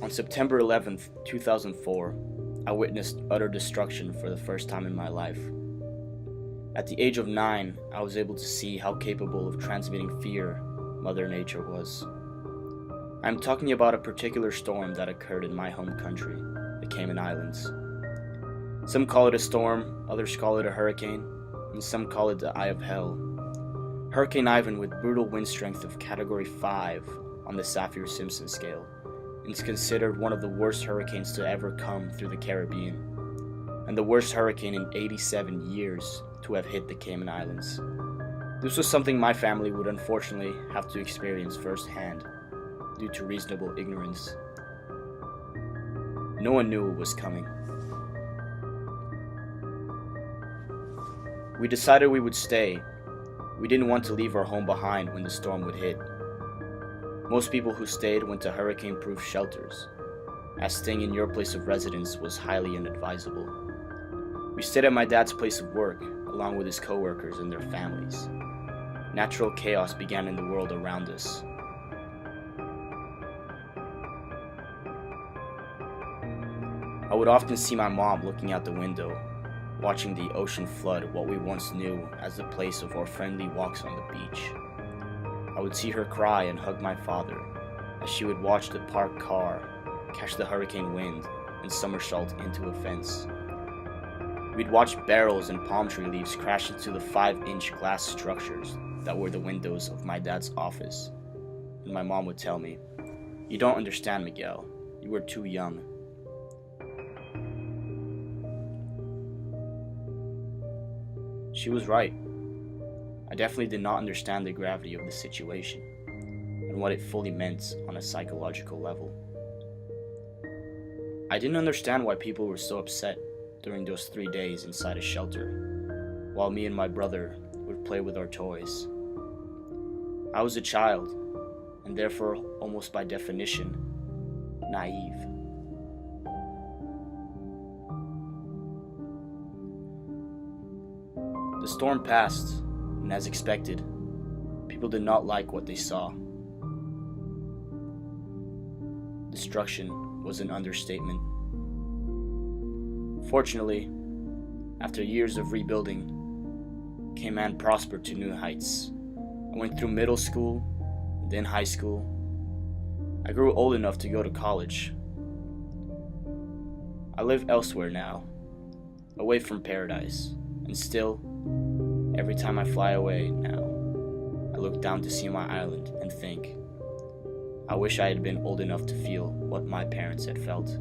On September 11th, 2004, I witnessed utter destruction for the first time in my life. At the age of 9, I was able to see how capable of transmitting fear Mother Nature was. I am talking about a particular storm that occurred in my home country, the Cayman Islands. Some call it a storm, others call it a hurricane, and some call it the Eye of Hell. Hurricane Ivan, with brutal wind strength of Category 5 on the Saffir-Simpson scale, is considered one of the worst hurricanes to ever come through the Caribbean, and the worst hurricane in 87 years to have hit the Cayman Islands. This was something my family would unfortunately have to experience firsthand due to reasonable ignorance. No one knew it was coming. We decided we would stay. We didn't want to leave our home behind when the storm would hit. Most people who stayed went to hurricane-proof shelters, as staying in your place of residence was highly inadvisable. We stayed at my dad's place of work, along with his co-workers and their families. Natural chaos began in the world around us. I would often see my mom looking out the window, watching the ocean flood what we once knew as the place of our friendly walks on the beach. I would see her cry and hug my father as she would watch the parked car catch the hurricane wind and somersault into a fence. We'd watch barrels and palm tree leaves crash into the 5-inch glass structures that were the windows of my dad's office. And my mom would tell me, "You don't understand, Miguel. You were too young." She was right. I definitely did not understand the gravity of the situation and what it fully meant on a psychological level. I didn't understand why people were so upset during those 3 days inside a shelter, while me and my brother would play with our toys. I was a child, and therefore, almost by definition, naive. The storm passed, and as expected, people did not like what they saw. Destruction was an understatement. Fortunately, after years of rebuilding, Cayman prospered to new heights. I went through middle school, then high school. I grew old enough to go to college. I live elsewhere now, away from paradise, and still, every time I fly away now, I look down to see my island and think, I wish I had been old enough to feel what my parents had felt.